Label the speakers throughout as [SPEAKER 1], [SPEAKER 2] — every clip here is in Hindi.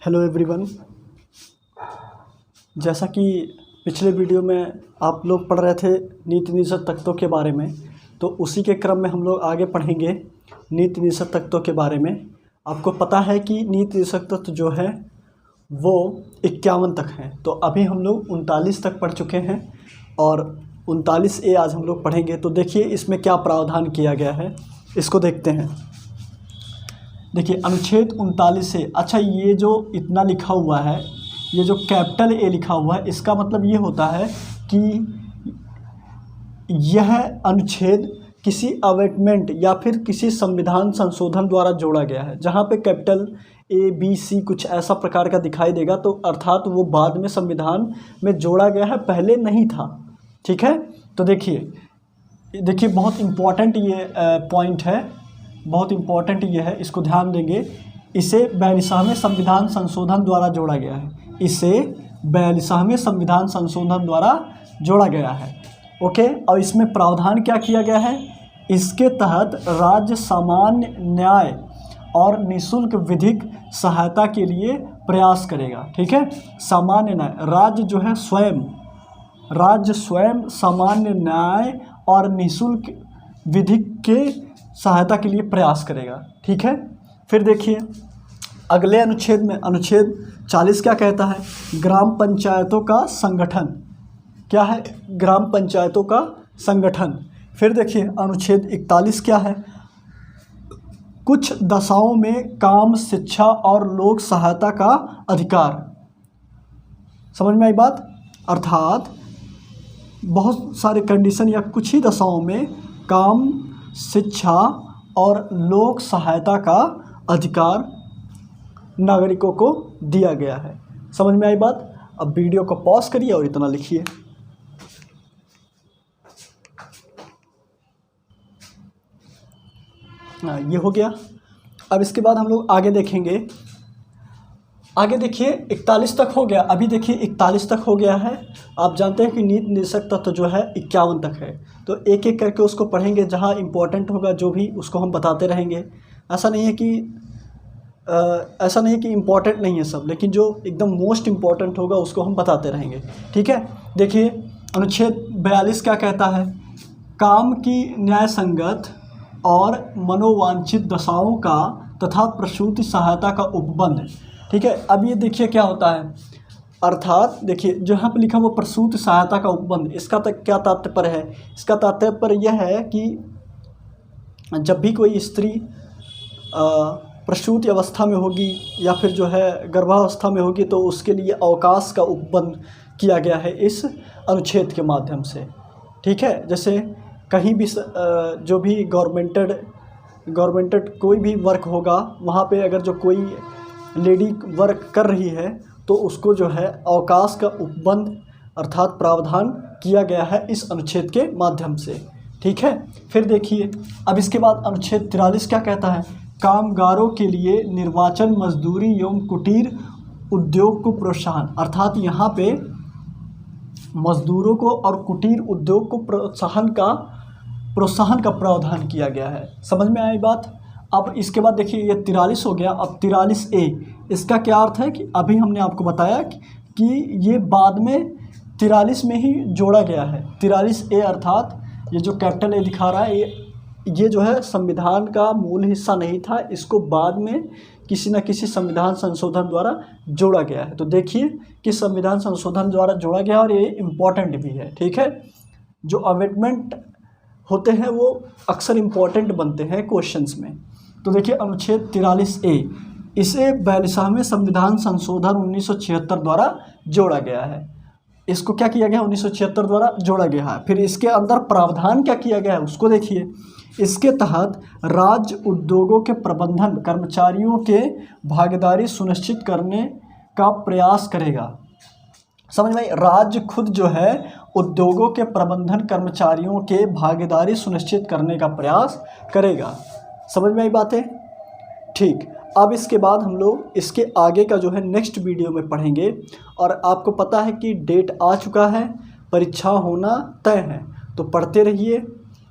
[SPEAKER 1] Hello everyone. जैसा कि पिछले वीडियो में आप लोग पढ़ रहे थे नीति निषेध तत्वों के बारे में, तो उसी के क्रम में हम लोग आगे पढ़ेंगे नीति निषेध तत्वों के बारे में। आपको पता है कि नीति निषेध तत्व जो है वो 51 तक हैं, तो अभी हम लोग 39 तक पढ़ चुके हैं और 39A आज हम लोग पढ़ेंगे। तो देखिए इसमें क्या प्रावधान किया गया है, इसको देखते हैं। देखिए अनुच्छेद 39A। अच्छा, ये जो इतना लिखा हुआ है, ये जो कैपिटल ए लिखा हुआ है, इसका मतलब ये होता है कि यह अनुच्छेद किसी अमेंडमेंट या फिर किसी संविधान संशोधन द्वारा जोड़ा गया है। जहाँ पे कैपिटल ए बी सी कुछ ऐसा प्रकार का दिखाई देगा तो अर्थात वो बाद में संविधान में जोड़ा गया है, पहले नहीं था। ठीक है, तो देखिए बहुत इम्पॉर्टेंट ये पॉइंट है, बहुत इम्पॉर्टेंट ये है, इसको ध्यान देंगे। इसे 42वें संविधान संशोधन द्वारा जोड़ा गया है, इसे 42वें संविधान संशोधन द्वारा जोड़ा गया है। ओके, और इसमें प्रावधान क्या किया गया है? इसके तहत राज्य सामान्य न्याय और निःशुल्क विधिक सहायता के लिए प्रयास करेगा। ठीक है, सामान्य न्याय, राज्य जो है राज्य स्वयं सामान्य न्याय और निःशुल्क विधिक के सहायता के लिए प्रयास करेगा। ठीक है, फिर देखिए अगले अनुच्छेद में, अनुच्छेद 40 क्या कहता है? ग्राम पंचायतों का संगठन। क्या है? ग्राम पंचायतों का संगठन। फिर देखिए अनुच्छेद 41 क्या है? कुछ दशाओं में काम, शिक्षा और लोक सहायता का अधिकार। समझ में आई बात? अर्थात बहुत सारे कंडीशन या कुछ ही दशाओं में काम, शिक्षा और लोक सहायता का अधिकार नागरिकों को दिया गया है। समझ में आई बात? अब वीडियो को पॉज करिए और इतना लिखिए। ये हो गया। अब इसके बाद हम लोग आगे देखेंगे। आगे देखिए 41 तक हो गया, अभी देखिए 41 तक हो गया है। आप जानते हैं कि नीति निषेध तत्व जो है 51 तक है, तो एक एक करके उसको पढ़ेंगे। जहाँ इम्पोर्टेंट होगा जो भी उसको हम बताते रहेंगे। ऐसा नहीं है कि इम्पोर्टेंट नहीं है सब, लेकिन जो एकदम मोस्ट इम्पोर्टेंट होगा उसको हम बताते रहेंगे। ठीक है, देखिए अनुच्छेद 42 क्या कहता है? काम की न्याय संगत और मनोवांछित दशाओं का तथा प्रसूति सहायता का उपबंध। ठीक है, अब ये देखिए क्या होता है, अर्थात देखिए जो यहाँ पर लिखा हुआ प्रसूति सहायता का उपबंध, इसका तक क्या तात्पर्य है? इसका तात्पर्य यह है कि जब भी कोई स्त्री प्रसूति अवस्था में होगी या फिर जो है गर्भावस्था में होगी तो उसके लिए अवकाश का उपबंध किया गया है इस अनुच्छेद के माध्यम से। ठीक है, जैसे कहीं भी जो भी गवर्नमेंटेड कोई भी वर्क होगा, वहाँ पे अगर जो कोई लेडी वर्क कर रही है तो उसको जो है अवकाश का उपबंध अर्थात प्रावधान किया गया है इस अनुच्छेद के माध्यम से। ठीक है, फिर देखिए अब इसके बाद अनुच्छेद 43 क्या कहता है? कामगारों के लिए निर्वाचन, मजदूरी एवं कुटीर उद्योग को प्रोत्साहन। अर्थात यहाँ पे मजदूरों को और कुटीर उद्योग को प्रोत्साहन का प्रावधान किया गया है। समझ में आई बात? अब इसके बाद देखिए ये 43 हो गया। अब 43A, इसका क्या अर्थ है कि अभी हमने आपको बताया कि ये बाद में 43 में ही जोड़ा गया है। 43A अर्थात ये जो कैपिटल ए दिखा रहा है, ये जो है संविधान का मूल हिस्सा नहीं था, इसको बाद में किसी न किसी संविधान संशोधन द्वारा जोड़ा गया है। तो देखिए कि संविधान संशोधन द्वारा जोड़ा गया और ये इम्पॉर्टेंट भी है। ठीक है, जो अमेंडमेंट होते हैं वो अक्सर इम्पॉर्टेंट बनते हैं क्वेश्चंस में। तो देखिए अनुच्छेद 43A, इसे 42वें संविधान संशोधन 1976 द्वारा जोड़ा गया है। इसको क्या किया गया? 1976 द्वारा जोड़ा गया है। फिर इसके अंदर प्रावधान क्या किया गया है उसको देखिए। इसके तहत राज्य उद्योगों के प्रबंधन कर्मचारियों के भागीदारी सुनिश्चित करने का प्रयास करेगा। समझ में? राज्य खुद जो है उद्योगों के प्रबंधन कर्मचारियों के भागीदारी सुनिश्चित करने का प्रयास करेगा। समझ में आई बातें? ठीक, अब इसके बाद हम लोग इसके आगे का जो है नेक्स्ट वीडियो में पढ़ेंगे। और आपको पता है कि डेट आ चुका है, परीक्षा होना तय है, तो पढ़ते रहिए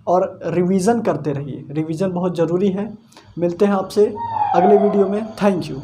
[SPEAKER 1] और रिवीजन करते रहिए। रिवीजन बहुत ज़रूरी है। मिलते हैं आपसे अगले वीडियो में। Thank you.